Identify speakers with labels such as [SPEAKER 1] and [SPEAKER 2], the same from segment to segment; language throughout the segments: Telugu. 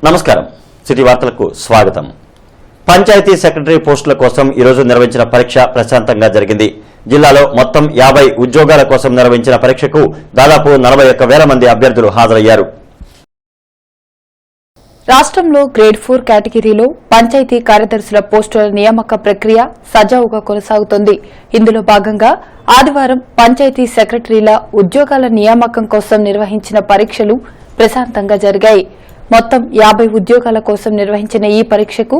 [SPEAKER 1] నమస్కారం సిటీ వార్తలకు స్వాగతం। పంచాయతీ సెక్రటరీ పోస్టుల కోసం ఈ రోజు నిర్వహించిన పరీక్ష ప్రశాంతంగా జరిగింది। జిల్లాలో మొత్తం 50 ఉద్యోగాల కోసం నిర్వహించిన పరీక్షకు దాదాపు 41,000 మంది అభ్యర్థులు హాజరయ్యారు।
[SPEAKER 2] రాష్ట్రంలో గ్రేడ్ 4 కేటగిరీలో పంచాయతీ కార్యదర్శుల పోస్టుల నియామక ప్రక్రియ సజావుగా కొనసాగుతోంది। ఇందులో భాగంగా ఆదివారం పంచాయతీ సెక్రటరీల ఉద్యోగాల నియామకం కోసం నిర్వహించిన పరీక్షలు ప్రశాంతంగా జరిగాయి। మొత్తం 50 ఉద్యోగాల కోసం నిర్వహించిన ఈ పరీక్షకు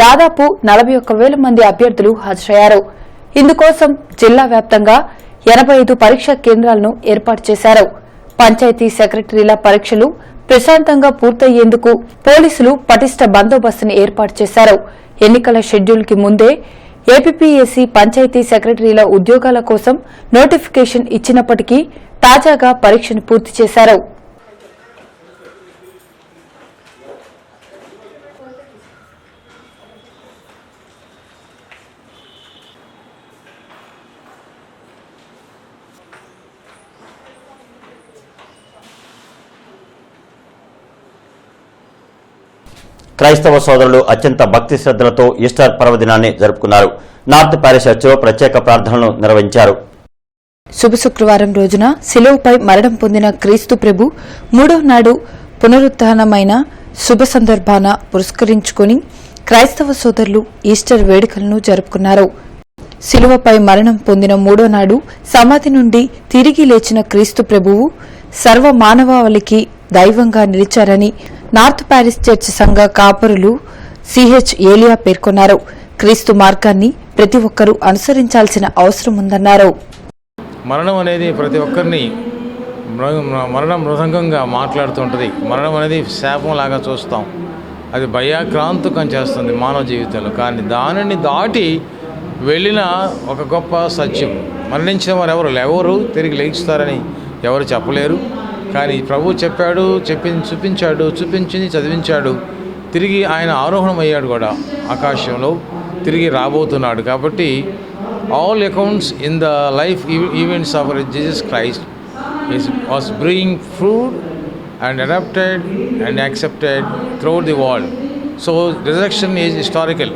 [SPEAKER 2] దాదాపు 41,000 మంది అభ్యర్థులు హాజరయ్యారు। ఇందుకోసం జిల్లా వ్యాప్తంగా 85 పరీక్షా కేంద్రాలను ఏర్పాటు చేశారు। పంచాయతీ సెక్రటరీల పరీక్షలు ప్రశాంతంగా పూర్తయ్యేందుకు పోలీసులు పటిష్ట బందోబస్తును ఏర్పాటు చేశారు। ఎన్నికల షెడ్యూల్ కి ముందే ఏపీపీఎస్సీ పంచాయతీ సెక్రటరీల ఉద్యోగాల కోసం నోటిఫికేషన్ ఇచ్చినప్పటికీ తాజాగా పరీక్షను పూర్తి చేశారు।
[SPEAKER 1] క్రైస్తవ సోదరులు అత్యంత భక్తి శ్రద్ధలతో ఈస్టర్ పర్వదినాన్ని జరుపుకున్నారు। నార్త్ పారిష్ చర్చిలో ప్రత్యేక ప్రార్థనలు నిర్వహించారు।
[SPEAKER 2] శుభ శుక్రవారం రోజున శిలువపై మరణం పొందిన క్రీస్తు ప్రభు మూడో నాడు పునరుత్థానమైన శుభ సందర్భాన పురస్కరించుకుని క్రైస్తవ సోదరులు ఈస్టర్ వేడుకలను జరుపుకున్నారు। శిలువపై మరణం పొందిన మూడో నాడు సమాధి నుండి తిరిగి లేచిన క్రీస్తు ప్రభువు సర్వ మానవాళికి దైవంగా నిలిచారని నార్త్ పారిష్ చర్చ్ సంఘ కాపరులు సిహెచ్ ఏలియా పేర్కొన్నారు। క్రీస్తు మార్గాన్ని ప్రతి ఒక్కరూ అనుసరించాల్సిన అవసరం ఉందన్నారు।
[SPEAKER 3] మరణం అనేది ప్రతి ఒక్కరిని మరణం మృదంగంగా మాట్లాడుతుంటుంది। మరణం అనేది శాపంలాగా చూస్తాం, అది భయాక్రాంతకం చేస్తుంది మానవ జీవితంలో। కానీ దానిని దాటి వెళ్ళిన ఒక గొప్ప సత్యం, మరణించిన వారు ఎవరు తిరిగి లేచుతారని ఎవరు చెప్పలేరు। కానీ ప్రభు చెప్పాడు, చూపించింది, చదివించాడు। తిరిగి ఆయన ఆరోహణమయ్యాడు కూడా, ఆకాశంలో తిరిగి రాబోతున్నాడు। కాబట్టి all accounts in the life events of Jesus Christ was bring fruit and adapted and accepted throughout the world. So resurrection is historical,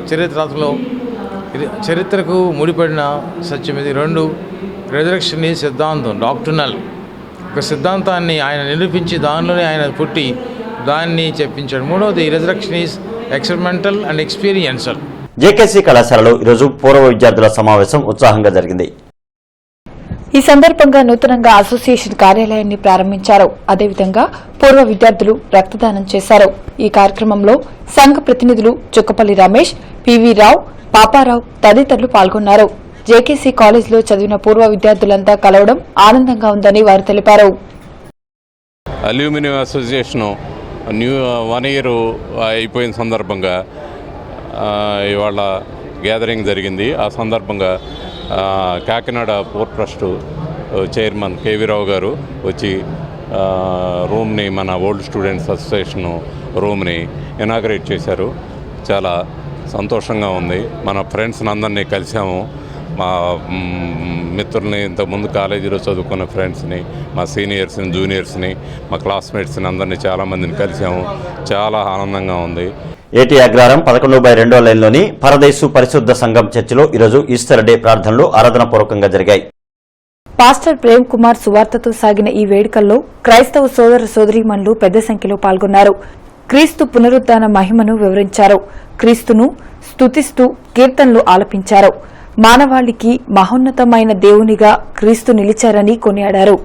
[SPEAKER 3] చరిత్రకు ముడిపడిన సత్యం ఇది। 2 రిజరెక్షన్ ఈజ్ సిద్ధాంతం, డాక్ట్రినల్, ఒక సిద్ధాంతాన్ని ఆయన నిరూపించి దానిలోనే ఆయన పుట్టి దాన్ని చెప్పించాడు। 3వది resurrection is experimental and experiential.
[SPEAKER 1] JKC కళాశాలలో ఈరోజు పూర్వ విద్యార్థుల సమావేశం ఉత్సాహంగా జరిగింది।
[SPEAKER 2] ఈ సందర్భంగా నూతనంగా అసోసియేషన్ కార్యాలయాన్ని ప్రారంభించారు। అదేవిధంగా పూర్వ విద్యార్థులు రక్తదానం చేశారు। ఈ కార్యక్రమంలో సంఘ ప్రతినిధులు చుక్కపల్లి రమేష్, పివి రావు, పాపారావు తదితరులు పాల్గొన్నారు। జేకేసీ కాలేజీలో చదివిన పూర్వ విద్యార్థులంతా కలవడం ఆనందంగా ఉందని వారు తెలిపారు।
[SPEAKER 4] అల్యూమినియం అసోసియేషన్ న్యూ 1 ఇయర్ అయిపోయిన సందర్భంగా ఇవాళ గ్యాదరింగ్ జరిగింది। ఆ సందర్భంగా Kakinada port trust chairman KV Rao గారు వచ్చి రూమ్ని, మన ఓల్డ్ స్టూడెంట్స్ అసోసియేషన్ రూమ్ని ఇనాగరేట్ చేశారు। చాలా సంతోషంగా ఉంది। మన ఫ్రెండ్స్ని అందరినీ కలిసాము, మా మిత్రుల్ని, ఇంతకుముందు కాలేజీలో చదువుకున్న ఫ్రెండ్స్ని, మా సీనియర్స్ని, జూనియర్స్ని, మా క్లాస్మేట్స్ని అందరినీ చాలామందిని కలిసాము। చాలా ఆనందంగా ఉంది।
[SPEAKER 1] ఏటీ అగ్రహారం 11/2 లైన్లోని పరదేశు పరిశుద్ధ సంఘం చర్చిలో ఈరోజు ఈస్టర్ డే ప్రార్థనలు ఆరాధనాపూర్వకంగా జరిగాయి।
[SPEAKER 2] పాస్టర్ ప్రేమ్ కుమార్ సువార్తతో సాగిన ఈ వేడుకల్లో క్రైస్తవ సోదర సోదరీమణులు పెద్ద సంఖ్యలో పాల్గొన్నారు। క్రీస్తు పునరుద్ధాన మహిమను వివరించారు। క్రీస్తును స్తుతిస్తూ కీర్తనలు ఆలపించారు। మానవాళికి మహోన్నతమైన దేవునిగా క్రీస్తు నిలిచారని కొనియాడారు।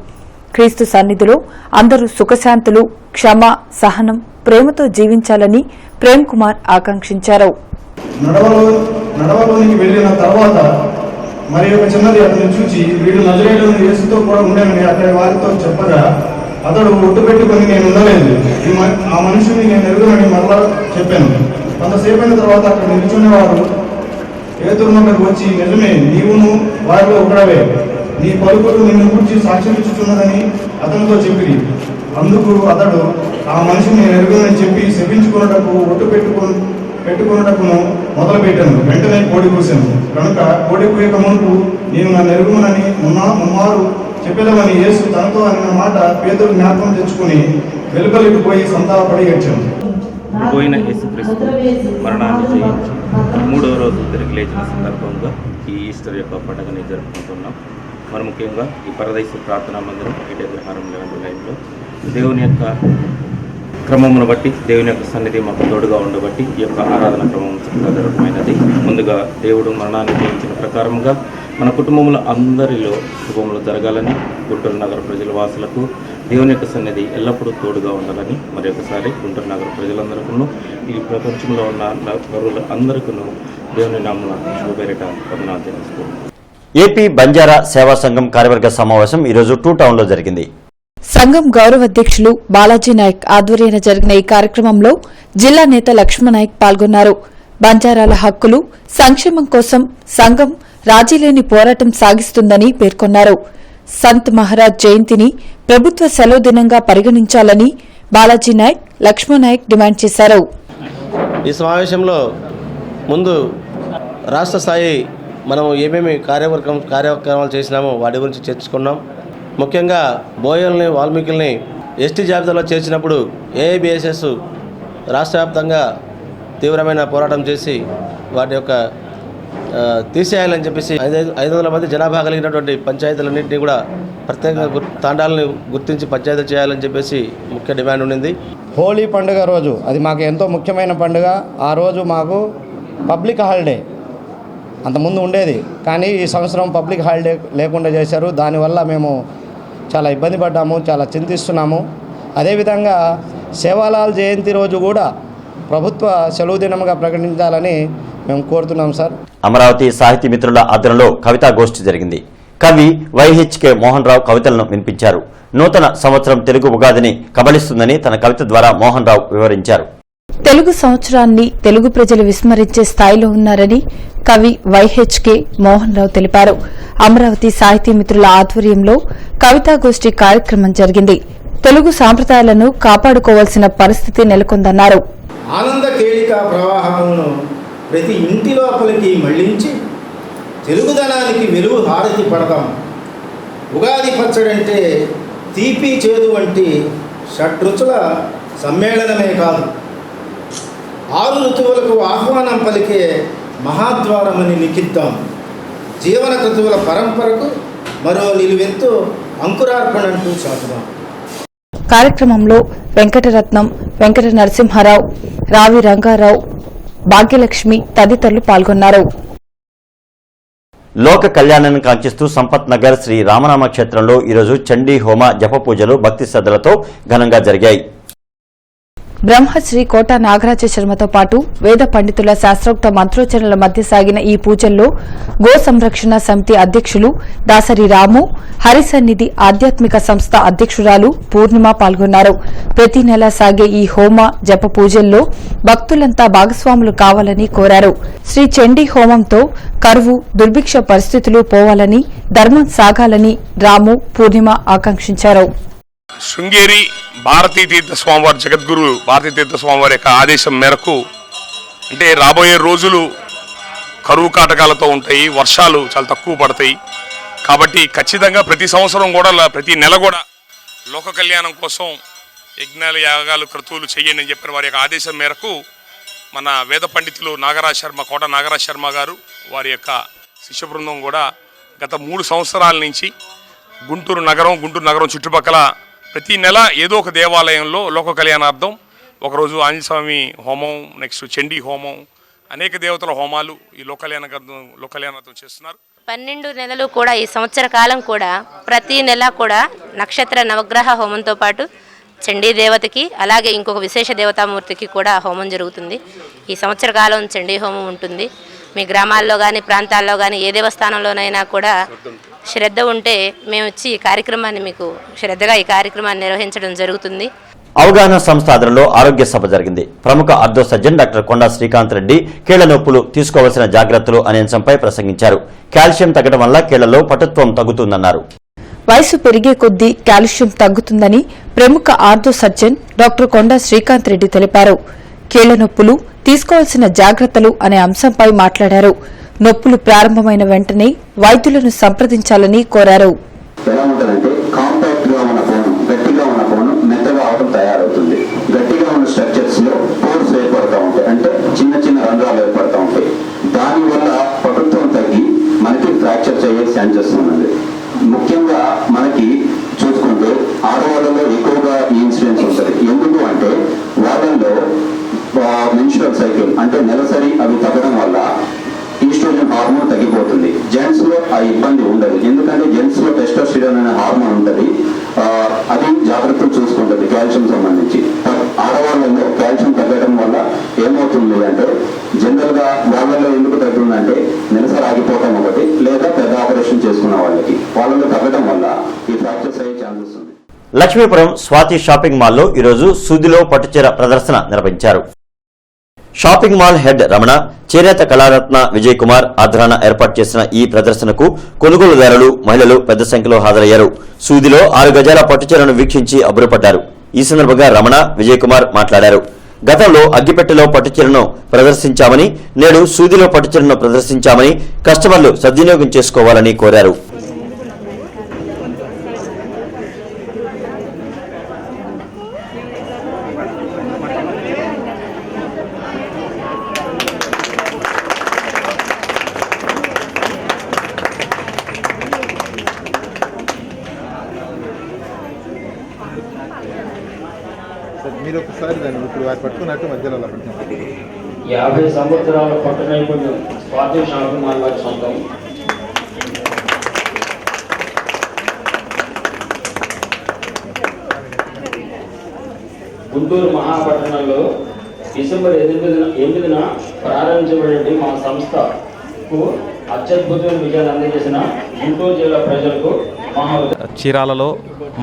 [SPEAKER 2] క్రీస్తు సన్నిధిలో అందరూ సుఖశాంతులు, క్షమ, సహనం, ప్రేమతో జీవించాలని ప్రేమ్ కుమార్ ఆకాంక్షించారు।
[SPEAKER 5] నడవలోనికి వెళ్ళిన తర్వాత మరి ఒక చిన్నది అతను చూచి, వీడు నజరేయుడైన యేసుతో కూడా ఉండేనని అతని వారితో చెప్పగా అతడు ఒట్టు పెట్టుకుని, నేను ఉండలేదు, ఆ మనుషుని నేను ఎరుగునని మరలా చెప్పాను। కొంతసేపైన తర్వాత అక్కడ నిల్చునేవారు పేతురునొకరు వచ్చి, నిజమే, నీవును వారిలో ఒకడవే, నీ పలుకులు నిన్ను గురించి సాక్ష్యం ఇచ్చుచున్నదని అతనితో చెప్పిరి। అందుకు అతడు, ఆ మనిషిని నేను ఎరుగునని చెప్పి శపించుకున్నటకు ఒట్టు పెట్టుకున్నటకును మొదలుపెట్టాను। వెంటనే కోడి కూశాను కనుక కోడి కూయక మునుపు నేను నన్ను ఎరుగునని ముమ్మారు చెప్పేదమని యేసు తనతో అన్న మాట పేతురు జ్ఞాపకం తెచ్చుకుని వెలుపలికి పోయి సంతాపడి ఏడ్చాను।
[SPEAKER 6] పోయిన యేసుక్రీస్తు మరణాన్ని జయించి 3వ రోజు తిరిగి లేచిన సందర్భంగా ఈ ఈస్టర్ యొక్క పండుగని జరుపుకుంటున్నాం. మరి ముఖ్యంగా ఈ పరదేశ ప్రార్థనా మందిరం ఈట విహారం లైన్లో దేవుని యొక్క క్రమమును బట్టి, దేవుని యొక్క సన్నిధి మాకు తోడుగా ఉండబట్టి ఈ యొక్క ఆరాధన క్రమం సందర్భమైనది. ముందుగా దేవుడు మరణాన్ని జయించిన ప్రకారంగా మన కుటుంబంలో అందరిలో శుభములు జరగాలని, గుంటూరు నగర ప్రజల వాసులకు దేవుని యొక్క సన్నిధి ఎల్లప్పుడూ తోడుగా ఉండాలని మరి ఒకసారి గుంటూరు నగర ప్రజలందరికీ, ఈ ప్రపంచంలో ఉన్న నగరులు అందరికీ దేవుని నామమున శుభపేరిట వందనాలు తెలుసుకుంటున్నాను.
[SPEAKER 1] ఏపీ బంజారా సేవా సంఘం కార్యవర్గ సమావేశం ఈరోజు 2 టౌన్లో జరిగింది.
[SPEAKER 2] సంఘం గౌరవ అధ్యక్షులు బాలాజీ నాయక్ ఆధ్వర్యాన జరిగిన ఈ కార్యక్రమంలో జిల్లా నేత లక్ష్మణనాయక్ పాల్గొన్నారు. బంజారాల హక్కులు, సంక్షేమం కోసం సంఘం రాజీలేని పోరాటం సాగిస్తుందని పేర్కొన్నారు. సంత్ మహారాజ్ జయంతిని ప్రభుత్వ సెలవు దినంగా పరిగణించాలని బాలాజీ నాయక్, లక్ష్మణనాయక్ డిమాండ్ చేశారు.
[SPEAKER 7] ఈ సమావేశంలో ముందు రాష్ట్ర స్థాయి మనం ఏమేమి కార్యక్రమాలు చేసినామో వాటి గురించి చర్చించుకున్నాం. ముఖ్యంగా బోయల్ని, వాల్మీకుల్ని ఎస్టీ జాబితాలో చేర్చినప్పుడు ఏఐబిఎస్ఎస్ రాష్ట్ర వ్యాప్తంగా తీవ్రమైన పోరాటం చేసి వాటి యొక్క తీసేయాలని చెప్పేసి 500 మంది జనాభా కలిగినటువంటి పంచాయతీలన్నింటినీ కూడా ప్రత్యేక తాండాలను గుర్తించి పంచాయతీ చేయాలని చెప్పేసి ముఖ్య డిమాండ్ ఉండింది.
[SPEAKER 8] హోలీ పండుగ రోజు అది మాకు ఎంతో ముఖ్యమైన పండుగ. ఆ రోజు మాకు పబ్లిక్ హాలిడే అంతకుముందు ఉండేది, కానీ ఈ సంవత్సరం పబ్లిక్ హాలిడే లేకుండా చేశారు. దానివల్ల మేము చాలా ఇబ్బంది పడ్డాము, చాలా చింతిస్తున్నాము. అదేవిధంగా సేవాలాల్ జయంతి రోజు కూడా ప్రభుత్వ సెలవు దినంగా ప్రకటించాలని మేము కోరుతున్నాం సార్.
[SPEAKER 1] అమరావతి సాహితీ మిత్రుల ఆధ్వర్యంలో కవితా గోష్ఠి జరిగింది. కవి వైహెచ్కే మోహన్ రావు కవితలను వినిపించారు. నూతన సంవత్సరం తెలుగు ఉగాదిని కబళిస్తుందని తన కవిత ద్వారా మోహన్ రావు వివరించారు.
[SPEAKER 2] తెలుగు సంవత్సరాన్ని తెలుగు ప్రజలు విస్మరించే స్థాయిలో ఉన్నారని కవి వైహెచ్కే మోహన్ రావు తెలిపారు. అమరావతి సాహితీ మిత్రుల ఆధ్వర్యంలో కవితాగోష్ఠి కార్యక్రమం జరిగింది. తెలుగు సాంప్రదాయాలను కాపాడుకోవాల్సిన పరిస్థితి నెలకొందన్నారు.
[SPEAKER 9] ఆనంద కేళిక ప్రవాహమును ప్రతి ఇంటి లోపలికి మళ్లించి తెలుగుదనానికి వెలుగు హారతి పడదాం. ఉగాది పచ్చడంటే తీపి చేదు వంటి షడ్రుచుల సమ్మేళనమే కాదు, 6 ఋతువులకు ఆహ్వానం పలికే మహాద్వారమని లిఖిద్దాం. జీవన ఋతువుల పరంపరకు మరో నిలువెత్తు అంకురార్పణంటూ చాటుదాం.
[SPEAKER 2] కార్యక్రమంలో వెంకటరత్నం, వెంకట నరసింహారావు, రావి రంగారావు, భాగ్యలక్ష్మి తదితరులు పాల్గొన్నారు.
[SPEAKER 1] లోక కళ్యాణాన్ని కాంక్షిస్తూ సంపత్ నగర్ శ్రీ రామనామ క్షేత్రంలో ఈరోజు చండీ హోమ జప పూజలు భక్తి శ్రద్ధలతో ఘనంగా జరిగాయి.
[SPEAKER 2] బ్రహ్మశ్రీ కోట నాగరాజ శర్మతో పాటు వేద పండితుల శాస్త్రోక్త మంత్రోచ్చరణల మధ్య సాగిన ఈ పూజల్లో గో సంరక్షణ సమితి అధ్యక్షులు దాసరి రాము, హరిసన్నిధి ఆధ్యాత్మిక సంస్థ అధ్యక్షురాలు పూర్ణిమ పాల్గొన్నారు. ప్రతి నెలా సాగే ఈ హోమ జప పూజల్లో భక్తులంతా భాగస్వాములు కావాలని కోరారు. శ్రీ చండీ హోమంతో కరువు, దుర్భిక్ష పరిస్థితులు పోవాలని, ధర్మం సాగాలని రాము, పూర్ణిమ ఆకాంక్షించారు.
[SPEAKER 10] శృంగేరి భారతీ తీర్థ స్వామివారి, జగద్గురు భారతీ తీర్థ స్వామివారి యొక్క ఆదేశం మేరకు, అంటే రాబోయే రోజులు కరువు కాటకాలతో ఉంటాయి, వర్షాలు చాలా తక్కువ పడతాయి. కాబట్టి ఖచ్చితంగా ప్రతి సంవత్సరం కూడా, ప్రతి నెల కూడా లోక కళ్యాణం కోసం యజ్ఞాలు, యాగాలు, క్రతువులు చేయండి అని చెప్పిన వారి యొక్క ఆదేశం మేరకు మన వేద పండితులు నాగరాజ్ శర్మ, కోట నాగరాజ్ శర్మ గారు, వారి యొక్క శిష్య బృందం కూడా గత 3 సంవత్సరాల నుంచి గుంటూరు నగరం చుట్టుపక్కల ప్రతి నెల ఏదో ఒక దేవాలయంలో లోక కళ్యాణార్థం ఒకరోజు ఆంజనేయ స్వామి హోమం, నెక్స్ట్ చండీ హోమం, అనేక దేవతల హోమాలు ఈ లోక కళ్యాణార్థం చేస్తున్నారు.
[SPEAKER 11] 12 నెలలు కూడా ఈ సంవత్సర కాలం కూడా ప్రతి నెల కూడా నక్షత్ర నవగ్రహ హోమంతో పాటు చండీ దేవతకి, అలాగే ఇంకొక విశేష దేవతామూర్తికి కూడా హోమం జరుగుతుంది. ఈ సంవత్సర కాలం చండీ హోమం ఉంటుంది. మీ గ్రామాల్లో కానీ ప్రాంతాల్లో కానీ ఏ దేవస్థానంలోనైనా కూడా శ్రద్ధ ఉంటే మేము వచ్చి ఈ కార్యక్రమాన్ని మీకు శ్రద్ధగా ఈ కార్యక్రమాన్ని నిర్వహించడం జరుగుతుంది.
[SPEAKER 1] అవగాహన సంస్థ ఆధ్వర్యంలో ఆరోగ్య సభ జరిగింది. ప్రముఖ ఆర్థో సర్జన్ డాక్టర్ కొండా శ్రీకాంత్ రెడ్డి కీళ్ల నొప్పులు తీసుకోవాల్సిన జాగ్రత్తలు అనే అంశంపై ప్రసంగించారు. కాల్షియం తగ్గడం వల్ల కీళ్లలో పటుత్వం తగ్గుతుందన్నారు.
[SPEAKER 2] వయసు పెరిగే కొద్దీ కాల్షియం తగ్గుతుందని ప్రముఖ ఆర్థో సర్జన్ డాక్టర్ కొండా శ్రీకాంత్ రెడ్డి తెలిపారు. కీళ్ల నొప్పులు తీసుకోవాల్సిన జాగ్రత్తలు అనే అంశంపై మాట్లాడారు. నొప్పులు ప్రారంభమైన వెంటనే వైద్యులను సంప్రదించాలని కోరారు.
[SPEAKER 12] ఎలా ఉంటుందంటే కాంపాక్ట్ గా ఉన్న కోణం, గట్టిగా ఉన్న కోణం మెత్తగా అవడం తయారవుతుంది. గట్టిగా ఉన్న స్ట్రక్చర్స్ లో పోర్స్ మెన్స్ట్రువల్ సైకిల్ అంటే నెలసరి అవి తగ్గడం వల్ల ఈస్ట్రోజన్ హార్మోన్ తగ్గిపోతుంది. జెంట్స్ లో ఆ ఇబ్బంది ఉండదు, ఎందుకంటే జెంట్స్ లో టెస్టోస్టెరాన్ అనే హార్మోన్ ఉంటుంది, అది జాగ్రత్తలు చూసుకుంటుంది కాల్షియం సంబంధించి. ఆడవాళ్ళలో కాల్షియం తగ్గడం వల్ల ఏమవుతుంది అంటే జనరల్ గా వాళ్ళలో ఎందుకు తగ్గుతుందంటే నెలసరి ఆగిపోవడం ఒకటి, లేదా పెద్ద ఆపరేషన్ చేసుకున్న వాళ్ళలో తగ్గడం వల్ల ఈ ఫ్రాక్చర్స్ అయ్యే ఛాన్సెస్ ఉంది.
[SPEAKER 1] లక్ష్మీపురం స్వాతి షాపింగ్ మాల్లో ఈరోజు సూదిలో పట్టుచీర ప్రదర్శన నిర్వహించారు. షాపింగ్ మాల్ హెడ్ రమణ, చేనేత కళారత్న విజయ్ కుమార్ ఆధ్వర్యాన ఏర్పాటు చేసిన ఈ ప్రదర్శనకు కొనుగోలుదారులు, మహిళలు పెద్ద సంఖ్యలో హాజరయ్యారు. సూదిలో 6 గజాల పట్టుచీరను వీక్షించి అబ్బురపడ్డారు. ఈ సందర్భంగా రమణ, విజయ్ కుమార్ మాట్లాడారు. గతంలో అగ్గిపెట్టెలో పట్టుచీరను ప్రదర్శించామని, నేడు సూదిలో పట్టుచీరను ప్రదర్శించామని కస్టమర్లు సద్వినియోగం చేసుకోవాలని కోరారు.
[SPEAKER 5] మీరు ఒకసారి దాన్ని ఇప్పుడు వారు పట్టుకున్నట్టు మధ్యలో
[SPEAKER 13] 50 సంవత్సరాల పట్టు నైపుణ్యం స్వాతి షాపింగ్ మాల్ వారి సొంతం. గుంటూరు మహాపట్టణంలో డిసెంబర్ 8న ప్రారంభించబడిన మా సంస్థకు అత్యద్భుతమైన విజయాలు అందజేసిన గుంటూరు జిల్లా ప్రజలకు
[SPEAKER 14] చీరాలలో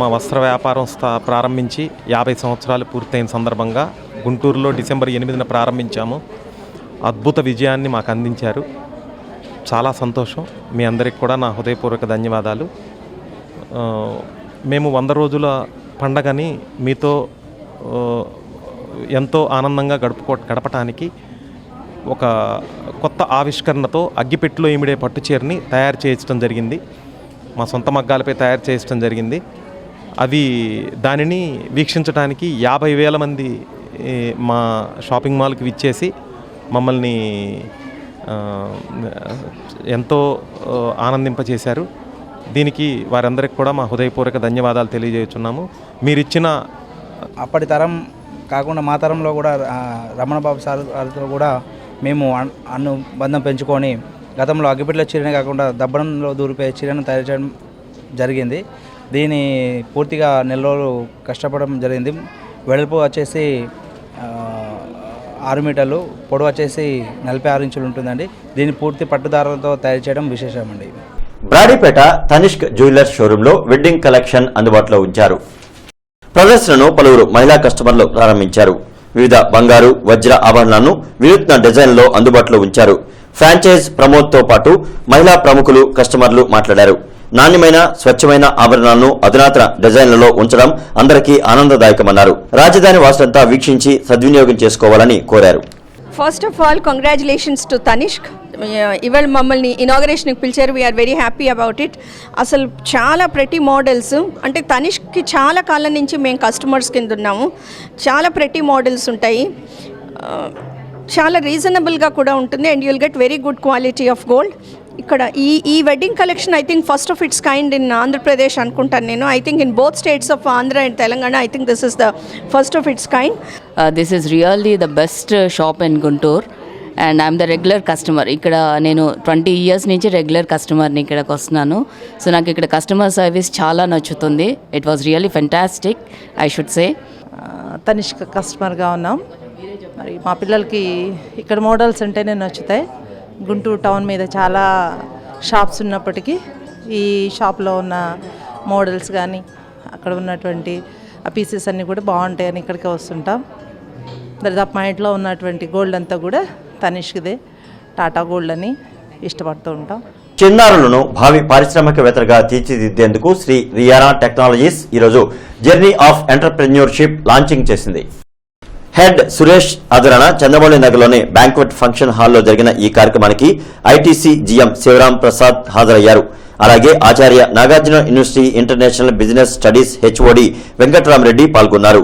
[SPEAKER 14] మా వస్త్ర వ్యాపారం ప్రారంభించి 50 సంవత్సరాలు పూర్తయిన సందర్భంగా గుంటూరులో డిసెంబర్ 8న ప్రారంభించాము. అద్భుత విజయాన్ని మాకు అందించారు. చాలా సంతోషం. మీ అందరికి కూడా నా హృదయపూర్వక ధన్యవాదాలు. మేము 100 రోజుల పండగని మీతో ఎంతో ఆనందంగా గడపటానికి ఒక కొత్త ఆవిష్కరణతో అగ్గిపెట్టులో ఇమిడే పట్టుచీరని తయారు చేయించడం జరిగింది. మా సొంత మగ్గాలపై తయారు చేయించడం జరిగింది. అవి దానిని వీక్షించడానికి 50,000 మంది మా షాపింగ్ మాల్కి విచ్చేసి మమ్మల్ని ఎంతో ఆనందింపచేశారు. దీనికి వారందరికీ కూడా మా హృదయపూర్వక ధన్యవాదాలు తెలియజేస్తున్నాము. మీరిచ్చిన
[SPEAKER 15] అప్పటి తరం కాకుండా మా తరంలో కూడా రమణబాబు సార్ గారితో కూడా మేము అనుబంధం పెంచుకొని గతంలో అగ్గిపెట్టెల చీరనే కాకుండా దబ్బనంలో దూరిపోయే చీరను తయారు చేయడం జరిగింది. దీని పూర్తిగా నెల రోజులు కష్టపడడం జరిగింది. వెడల్పు వచ్చేసి 6 మీటర్లు, పొడవు వచ్చేసి 46 ఇంచులు ఉంటుందండి. దీన్ని పూర్తి పట్టుదారాలతో తయారు చేయడం విశేషమండి.
[SPEAKER 1] బ్రాడీపేట తనిష్క్ జ్యువెలర్స్ షోరూంలో వెడ్డింగ్ కలెక్షన్ అందుబాటులో ఉంచారు. ప్రదర్శనను పలువురు మహిళా కస్టమర్లు ప్రారంభించారు. వివిధ బంగారు, వజ్ర ఆభరణాలను వినూత్న డిజైన్లో అందుబాటులో ఉంచారు. ఫ్రాంచైజ్ ప్రమోద్తో పాటు మహిళా ప్రముఖులు, కస్టమర్లు మాట్లాడారు. నాణ్యమైన, స్వచ్ఛమైన ఆభరణాలను అధునాతన డిజైన్లలో ఉంచడం అందరికీ ఆనందదాయకమన్నారు. రాజధాని వాసులంతా వీక్షించి సద్వినియోగం చేసుకోవాలని కోరారు.
[SPEAKER 16] First of all congratulations to Tanishq. ఇవాళ మమ్మల్ని ఇనాగరేషన్కి పిలిచారు. We are very happy about it. అసలు చాలా ప్రతి మోడల్స్, అంటే తనిష్క్కి చాలా కాలం నుంచి మేము కస్టమర్స్ కింద ఉన్నాము. చాలా ప్రతి మోడల్స్ ఉంటాయి, చాలా రీజనబుల్గా కూడా ఉంటుంది. And you'll get very good quality of gold. ఇక్కడ ఈ wedding collection I think first of it's kind in Andhra Pradesh అనుకుంటాను నేను. I think in both states of Andhra and Telangana I think this is the first of it's kind.
[SPEAKER 17] This is really the best shop in Guntur and I'm the regular customer. ఇక్కడ నేను 20 years నుంచి రెగ్యులర్ కస్టమర్ని ఇక్కడికి వస్తున్నాను. సో నాకు ఇక్కడ కస్టమర్ సర్వీస్ చాలా నచ్చుతుంది. It was really fantastic I should say.
[SPEAKER 18] Tanishq కస్టమర్గా ఉన్నాం. మరి మా పిల్లలకి ఇక్కడ మోడల్స్ అంటేనే నచ్చుతాయి. గుంటూరు టౌన్ మీద చాలా షాప్స్ ఉన్నప్పటికీ ఈ షాప్లో ఉన్న మోడల్స్ కానీ అక్కడ ఉన్నటువంటి ఆ పీసెస్ అన్నీ కూడా బాగుంటాయని ఇక్కడికే వస్తుంటాం. దరిదాపు మా ఇంట్లో ఉన్నటువంటి గోల్డ్ అంతా కూడా తనిష్క్దే, టాటా గోల్డ్ అని ఇష్టపడుతూ ఉంటాం.
[SPEAKER 1] చిన్నారులను భావి పారిశ్రామికవేత్తలుగా తీర్చిదిద్దేందుకు శ్రీ రియానా టెక్నాలజీస్ ఈరోజు జర్నీ ఆఫ్ ఎంటర్ప్రెన్యూర్షిప్ లాంచింగ్ చేసింది. హెడ్ సురేష్ ఆధ్వర్యాన చంద్రమౌళి నగర్లోని బ్యాంక్వెట్ ఫంక్షన్ హాల్లో జరిగిన ఈ కార్యక్రమానికి ఐటీసీ జీఎం శివరాం ప్రసాద్ హాజరయ్యారు. అలాగే Acharya Nagarjuna university international business studies HOD Venkataramareddy పాల్గొన్నారు.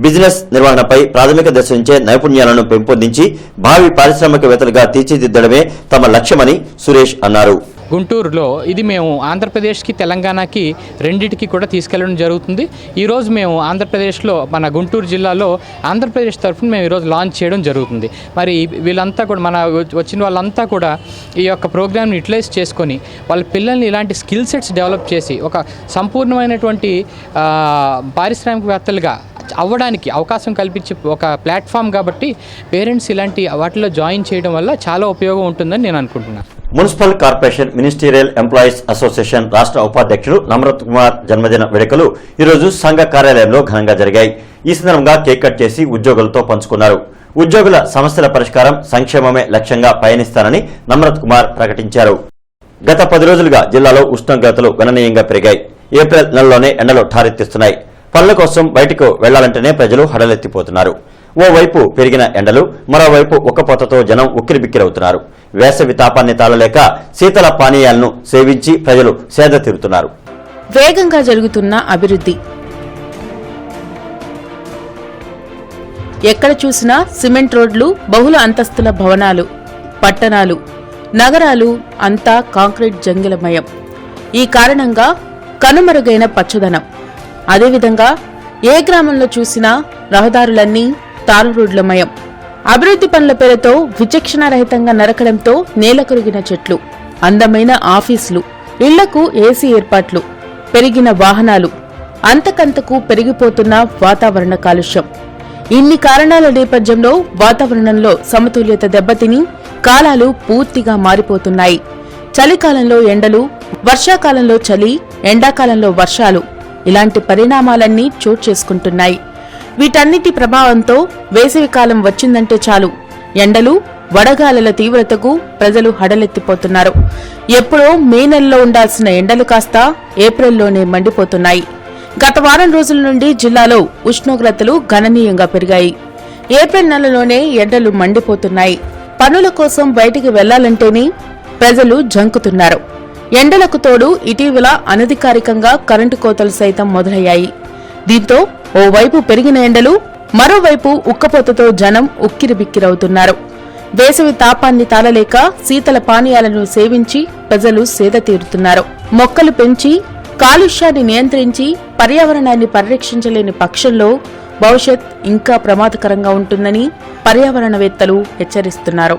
[SPEAKER 1] బిజినెస్ నిర్వహణపై ప్రాథమిక దశ నుంచే నైపుణ్యాలను పెంపొందించి భావి పారిశ్రామికవేత్తలుగా తీర్చిదిద్దడమే తమ లక్ష్యమని సురేష్ అన్నారు.
[SPEAKER 19] గుంటూరులో ఇది మేము ఆంధ్రప్రదేశ్కి తెలంగాణకి రెండింటికి కూడా తీసుకెళ్ళడం జరుగుతుంది. ఈరోజు మేము ఆంధ్రప్రదేశ్లో మన గుంటూరు జిల్లాలో ఆంధ్రప్రదేశ్ తరఫున మేము ఈరోజు లాంచ్ చేయడం జరుగుతుంది. మరి వీళ్ళంతా కూడా వచ్చిన వాళ్ళంతా కూడా ఈ యొక్క ప్రోగ్రామ్ని యూటిలైజ్ చేసుకొని వాళ్ళ పిల్లల్ని ఇలాంటి స్కిల్ సెట్స్ డెవలప్ చేసి ఒక సంపూర్ణమైనటువంటి పారిశ్రామికవేత్తలుగా అవ్వడానికి అవకాశం కల్పించే ఒక ప్లాట్ఫామ్ కాబట్టి పేరెంట్స్ ఇలాంటి వాటిలో జాయిన్ చేయడం వల్ల చాలా ఉపయోగం ఉంటుందని నేను అనుకుంటున్నాను.
[SPEAKER 1] Municipal corporation ministerial employees association రాష్ట్ర ఉపాధ్యక్షుడు నమ్రత్ కుమార్ జన్మదిన వేడుకలు ఈరోజు సంఘ కార్యాలయంలో ఘనంగా జరిగాయి. ఈ సందర్భంగా కేక్ కట్ చేసి ఉద్యోగులతో పంచుకున్నారు. ఉద్యోగుల సమస్యల పరిష్కారం, సంక్షేమమే లక్ష్యంగా పయనిస్తానని నమ్రత్ కుమార్ ప్రకటించారు. గత 10 రోజులుగా జిల్లాలో ఉష్ణోగ్రతలు గణనీయంగా పెరిగాయి. ఏప్రిల్ నెలలోనే ఎండలు ఠారెత్తిస్తున్నాయి. పనుల కోసం బయటకు వెళ్లాలంటేనే ప్రజలు హడలెత్తిపోతున్నారు. ఓవైపు పెరిగిన ఎండలు, మరోవైపు ఉక్కపోతతో జనం ఉక్కిరిబిక్కిరవుతున్నారు. వేసవి తాపాన్ని తాళలేక శీతల పానీయాలను సేవించి ప్రజలు సేద తీరుతున్నారు.
[SPEAKER 2] వేగంగా జరుగుతున్న అభివృద్ధి. ఎక్కడ చూసినా సిమెంట్ రోడ్లు, బహుళ అంతస్తుల భవనాలు, పట్టణాలు, నగరాలు అంతా కాంక్రీట్ జంగిలమయం. ఈ కారణంగా కనుమరుగైన పచ్చదనం. అదేవిధంగా ఏ గ్రామంలో చూసినా రహదారులన్నీ తారు రోడ్లమయం. అభివృద్ధి పనుల పేరుతో విచక్షణారహితంగా నరకడంతో నేలకొరిగిన చెట్లు, అందమైన ఆఫీసులు, ఇళ్లకు ఏసీ ఏర్పాట్లు, పెరిగిన వాహనాలు, అంతకంతకు పెరిగిపోతున్న వాతావరణ కాలుష్యం. ఇన్ని కారణాల నేపథ్యంలో వాతావరణంలో సమతుల్యత దెబ్బతిని కాలాలు పూర్తిగా మారిపోతున్నాయి. చలికాలంలో ఎండలు, వర్షాకాలంలో చలి, ఎండాకాలంలో వర్షాలు, ఇలాంటి పరిణామాలన్నీ చోటు చేసుకుంటున్నాయి. వీటన్నిటి ప్రభావంతో వేసవికాలం వచ్చిందంటే చాలు ఎండలు, వడగాలుల తీవ్రతకు ప్రజలు హడలెత్తిపోతున్నారు. ఎప్పుడో మే నెలలో ఉండాల్సిన ఎండలు కాస్త ఏప్రిల్లోనే మండిపోతున్నాయి. గత వారం రోజుల నుండి జిల్లాలో ఉష్ణోగ్రతలు గణనీయంగా పెరిగాయి. ఏప్రిల్ నెలలోనే ఎండలు మండిపోతున్నాయి. పనుల కోసం బయటికి వెళ్లాలంటేనే ప్రజలు జంకుతున్నారు. ఎండలకు తోడు ఇటీవల అనధికారికంగా కరెంటు కోతలు సైతం మొదలయ్యాయి. దీంతో ఓవైపు పెరిగిన ఎండలు, మరోవైపు ఉక్కపోతతో జనం ఉక్కిరిబిక్కిరవుతున్నారు. వేసవి తాపాన్ని తాళలేక శీతల పానీయాలను సేవించి ప్రజలు సేద తీరుతున్నారు. మొక్కలు పెంచి కాలుష్యాన్ని నియంత్రించి పర్యావరణాన్ని పరిరక్షించలేని పక్షంలో భవిష్యత్ ఇంకా ప్రమాదకరంగా ఉంటుందని పర్యావరణవేత్తలు హెచ్చరిస్తున్నారు.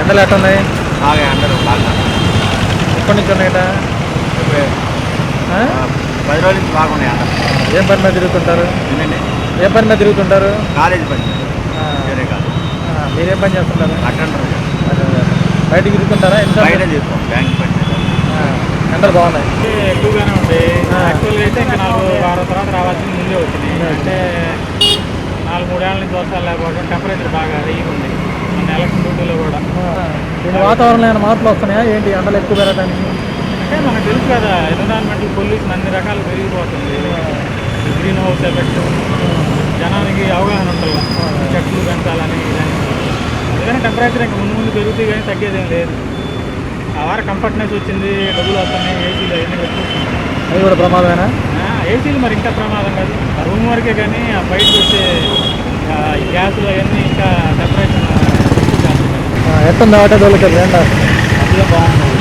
[SPEAKER 15] ఎండలు ఎట్టున్నాయి? ఎప్పటి నుంచి ఉన్నాయట? 10 రోజుల నుంచి బాగున్నాయి. ఏం పని మీద తిరుగుతుంటారు? ఏం పని మీద తిరుగుతుంటారు? కాలేజీ పని. మీరేం పని చేస్తుంటారు? బయటకు తిరుగుతుంటారా? బ్యాంక్ పని. ఎండలు బాగున్నాయి, ఎక్కువగానే ఉంటాయి. యాక్చువల్గా అయితే ఇంకా 4 వారాల తర్వాత రావాల్సింది ముందే వచ్చినాయి. అంటే 4-3 ఏళ్ళ నుంచి వర్షాలు లేకపోవడం, టెంపరేచర్ బాగా హైగా ఉంది. మన ఎలక్షన్ డ్యూటీలో కూడా వాతావరణంలో ఏమైనా మార్పులు వస్తున్నాయా ఏంటి ఎండలు ఎక్కువ పెరగడానికి? అంటే మనకు తెలుసు కదా, ఎన్విరాన్మెంటల్ పొల్యూషన్ అన్ని రకాలు పెరిగిపోతుంది. గ్రీన్ హౌస్ ఎఫెక్ట్, జనానికి అవగాహన ఉంటుంది, చెట్లు పెంచాలని ఇదని. అందుకని టెంపరేచర్ ఇంకా ముందు పెరుగుతాయి కానీ తగ్గేదేం లేదు. ఆ వారం కంఫర్ట్నెస్ వచ్చింది, డబ్బులు వస్తున్నాయి, ఏసీలు అవన్నీ పెట్టుకుంటున్నాయి. అవి కూడా ప్రమాదమేనా? ఏసీలు మరి ఇంకా ప్రమాదం కాదు. ఆ రూమ్ వరకే కానీ ఆ బయటకు వచ్చే గ్యాసులు అవన్నీ ఇంకా టెంపరేచర్ ఎట్టుంది? ఆటో తోలేటప్పుడు ఏంటో అందులో బాగుంటుంది.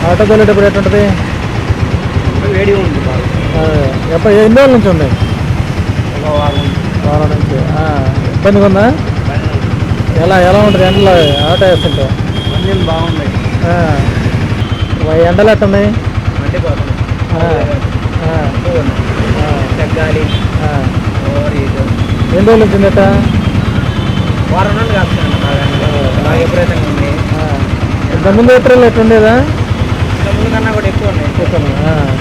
[SPEAKER 15] ఆటో తోలేటప్పుడు ఎట్టుంటుంది? వేడి ఉంది బాగా. ఎన్ని రోజుల నుంచి ఉంది? వారం నుంచి. ఇబ్బందిగా ఉందా? ఎలా ఉంటుంది ఎండలో ఆటో వేస్తుంటే? నీళ్ళు బాగున్నాయి. ఎండలు ఎట్టున్నాయి? తగ్గాలి. ఎన్ని రోజులు వచ్చిందట? వారం నుండి కాస్తాను. బాగా విపరీతంగా ఉన్నాయి. ఇంతకుముందు ఏప్రిల్ ఎట్టుండేదా? ఇంతకుముందు కన్నా కూడా ఎక్కువ ఉన్నాయి.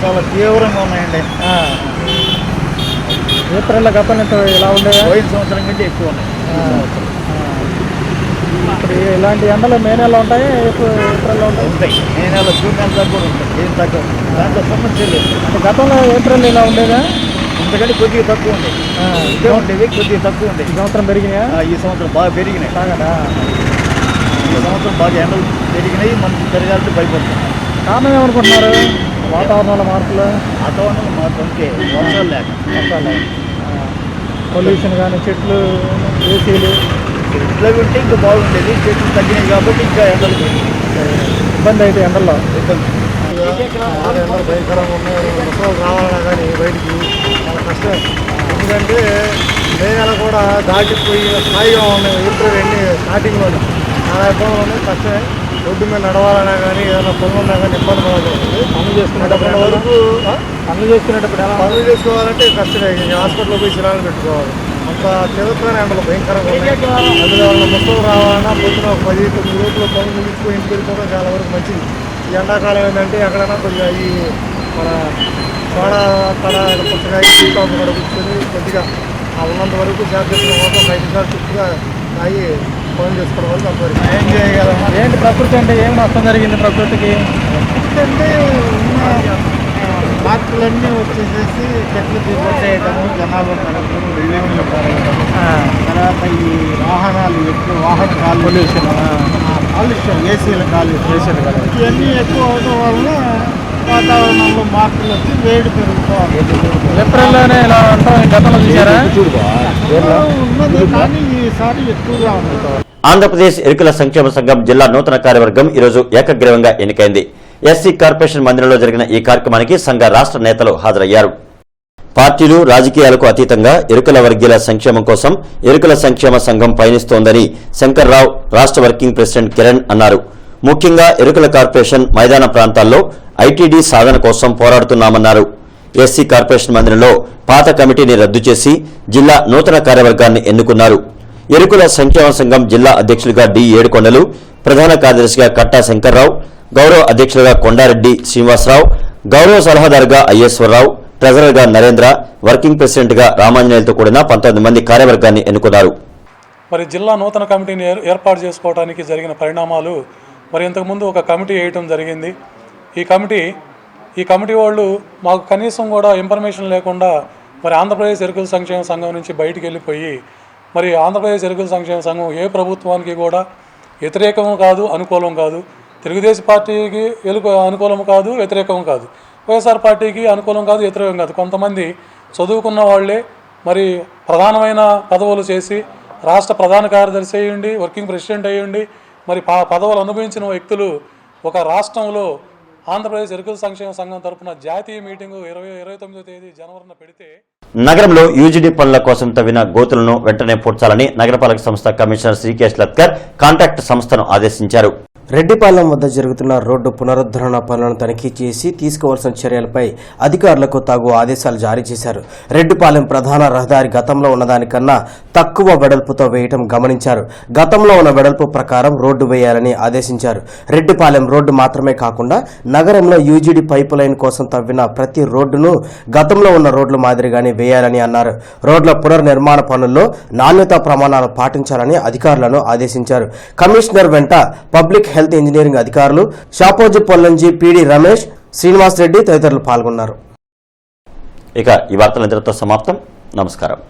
[SPEAKER 15] చాలా తీవ్రంగా ఉన్నాయండి. ఏప్రిల్లో గప్పనంత ఇలా ఉండేదా? పోయిన సంవత్సరం కంటే ఎక్కువ ఉన్నాయి. ఇప్పుడు ఇలాంటి ఎండలు మే నెలలో ఉంటాయి, ఏప్రిల్లో ఉంటాయి. మే నెల, జూన్ నెల దాకా కూడా ఉంటాయి. ఏం తగ్గదు, దాంట్లో సమస్య లేదు. అంటే గతంలో ఏప్రిల్ ఇలా ఉండేదా? ఇంతకంటే కొద్దిగా తక్కువ ఉండేది. ఇదే ఉండేది, కొద్దిగా తక్కువ ఉండేది. ఈ సంవత్సరం పెరిగినాయా? ఈ సంవత్సరం బాగా పెరిగినాయి. బాగా ఈ సంవత్సరం బాగా ఎండలు పెరిగినాయి. మనకి పెరగాలంటే భయపడుతుంది. కారణం ఏమనుకుంటున్నారు? వాతావరణంలో మార్పులు. వాతావరణంలో మార్పు అంటే వర్షాలు లేక. పొల్యూషన్ కానీ, చెట్లు, ఏసీలు. చెట్లు ఉంటే ఇంకా బాగుండేది. చెట్లు తగ్గినాయి కాబట్టి ఇంకా ఎండలు పెరిగినాయి.
[SPEAKER 5] ఇబ్బంది అయితే ఎండల్లో ఇబ్బంది ఎండలు భయంకరంగా ఉన్నాయి. ముసలు రావాలన్నా కానీ బయటికి చాలా కష్టం. ఎందుకంటే మేఘాలు కూడా దాటిపోయి స్థాయిగా ఉన్నాయి. ఏప్రిల్ స్టార్టింగ్లో చాలా ఇబ్బందులు ఉన్నాయి. కష్టమే. రోడ్డు మీద నడవాలన్నా కానీ ఏదైనా పనులు ఉన్నా కానీ ఇబ్బంది పడాల్సి పనులు చేసుకునేటప్పుడు వరకు పనులు చేసుకోవాలంటే కష్టమే. హాస్పిటల్లో పోయి శిలాలు పెట్టుకోవాలి. అంత తీవ్రమైన ఎండలు భయంకరంగా ఉన్నాయి. అందులో ముసలు రావాలన్నా పొద్దున 10-9 రోజులు పనులు ముగించుకొని ఇంటికి వెళ్ళిపోవడం చాలా వరకు మంచిది. ఈ ఎండాకాలం ఏంటంటే ఎక్కడైనా కొద్దిగా ఈ మన సోడా తడ పుచ్చకాయ టీకాపు కూడా కూర్చొని కొద్దిగా ఉన్నంత వరకు చేపట్టిన కోసం 5 నిమిషాలు చుట్టుగా తాగి పనులు చేసుకోవడం వరకు అంతవరకు ఏం చేయగలమా. ఏంటి ప్రకృతి అంటే ఏం నష్టం జరిగింది? ప్రకృతికి అంటే మార్పులన్నీ వచ్చేసేసి చెట్లు తీసేయటము, జనాభా పెరగడం, బిల్డింగ్లు పెరగడం, తర్వాత ఈ వాహనాలు ఎక్కువ వాహన కాలుష్యం, ఏసీల కాలుష్యం ఇవన్నీ ఎక్కువ అవడం వల్ల వాతావరణంలో మార్పులు వచ్చి వేడి పెరుగుతూ ఏప్రిల్లోనే ఇలా ఉంటాం. గతంలో చూసారా? ఉన్నది కానీ ఈసారి ఎక్కువగా ఉంటుంది.
[SPEAKER 1] ఆంధ్రప్రదేశ్ ఎరుకల సంక్షేమ సంఘం జిల్లా నూతన కార్యవర్గం ఈరోజు ఏకగ్రీవంగా ఎన్నికైంది. ఎస్సీ కార్పొరేషన్ మందిరంలో జరిగిన ఈ కార్యక్రమానికి సంఘ రాష్ట్ర నేతలు హాజరయ్యారు. పార్టీలు రాజకీయాలకు అతీతంగా ఎరుకల వర్గీయుల సంక్షేమం కోసం ఎరుకల సంక్షేమ సంఘం పయనిస్తోందని శంకర్రావు రాష్ట్ర వర్కింగ్ ప్రెసిడెంట్ కిరణ్ అన్నారు. ముఖ్యంగా ఎరుకల కార్పొరేషన్ మైదాన ప్రాంతాల్లో ఐటీడీ సాధన కోసం పోరాడుతున్నామన్నారు. ఎస్సీ కార్పొరేషన్ మందిరంలో పాత కమిటీని రద్దు చేసి జిల్లా నూతన కార్యవర్గాన్ని ఎన్నుకున్నారు. ఎరుకల సంక్షేమ సంఘం జిల్లా అధ్యక్షులుగా డి ఏడుకొండలు, ప్రధాన కార్యదర్శిగా కట్టా శంకర్రావు, గౌరవ అధ్యక్షులుగా కొండారెడ్డి శ్రీనివాసరావు, గౌరవ సలహాదారుగా అయ్యేశ్వరరావు, ట్రెజరర్గా నరేంద్ర, వర్కింగ్ ప్రెసిడెంట్గా రామాంజనేయులతో కూడిన 19 మంది కార్యవర్గాన్ని ఎన్నుకున్నారు.
[SPEAKER 20] మరి జిల్లా నూతన కమిటీని ఏర్పాటు చేసుకోవడానికి జరిగిన పరిణామాలు, మరి ఇంతకుముందు ఒక కమిటీ వేయటం జరిగింది. ఈ కమిటీ వాళ్ళు మాకు కనీసం కూడా ఇన్ఫర్మేషన్ లేకుండా మరి ఆంధ్రప్రదేశ్ ఎరుకల సంక్షేమ సంఘం నుంచి బయటికి వెళ్ళిపోయి, మరి ఆంధ్రప్రదేశ్ ఎరుకల సంక్షేమ సంఘం ఏ ప్రభుత్వానికి కూడా వ్యతిరేకం కాదు, అనుకూలం కాదు. తెలుగుదేశం పార్టీకి అనుకూలం కాదు, వ్యతిరేకం కాదు. వైఎస్ఆర్ పార్టీకి అనుకూలం కాదు, వ్యతిరేకం కాదు. కొంతమంది చదువుకున్న వాళ్ళే మరి ప్రధానమైన పదవులు చేసి రాష్ట్ర ప్రధాన కార్యదర్శి అయ్యండి, వర్కింగ్ ప్రెసిడెంట్ అయ్యండి, మరి పదవులు అనుభవించిన వ్యక్తులు ఒక రాష్ట్రంలో ఆంధ్రప్రదేశ్ ఎరుకల సంక్షేమ సంఘం తరఫున జాతీయ మీటింగు 29వ తేదీ జనవరిన పెడితే
[SPEAKER 1] నగరంలో యూజీడీ పనుల కోసం తవ్విన గోతులను వెంటనే పూడ్చాలని నగరపాలక సంస్థ కమిషనర్ శ్రీకేశ్ లత్కర్ కాంట్రాక్ట్ సంస్థను ఆదేశించారు.
[SPEAKER 21] రెడ్డిపాలెం వద్ద జరుగుతున్న రోడ్డు పునరుద్ధరణ పనులను తనిఖీ చేసి తీసుకోవాల్సిన చర్యలపై అధికారులకు తగు ఆదేశాలు జారీ చేశారు. రెడ్డిపాలెం ప్రధాన రహదారి గతంలో ఉన్నదానికన్నా తక్కువ వెడల్పుతో వేయటం గమనించారు. గతంలో ఉన్న వెడల్పు ప్రకారం రోడ్డు వేయాలని ఆదేశించారు. రెడ్డిపాలెం రోడ్డు మాత్రమే కాకుండా నగరంలో యూజీడీ పైపు లైన్ కోసం తవ్విన ప్రతి రోడ్డును గతంలో ఉన్న రోడ్ల మాదిరిగానే వేయాలని అన్నారు. రోడ్ల పునర్నిర్మాణ పనుల్లో నాణ్యతా ప్రమాణాలు పాటించాలని అధికారులను ఆదేశించారు. కమిషనర్ వెంట పబ్లిక్ హెల్త్ ఇంజనీరింగ్ అధికారులు షాపోజు పొల్లంజీ, పీడి రమేష్, శ్రీనివాస్ రెడ్డి తదితరులు పాల్గొన్నారు.
[SPEAKER 1] ఇక ఈ వార్తలు ఇంతటితో సమాప్తం. నమస్కారం.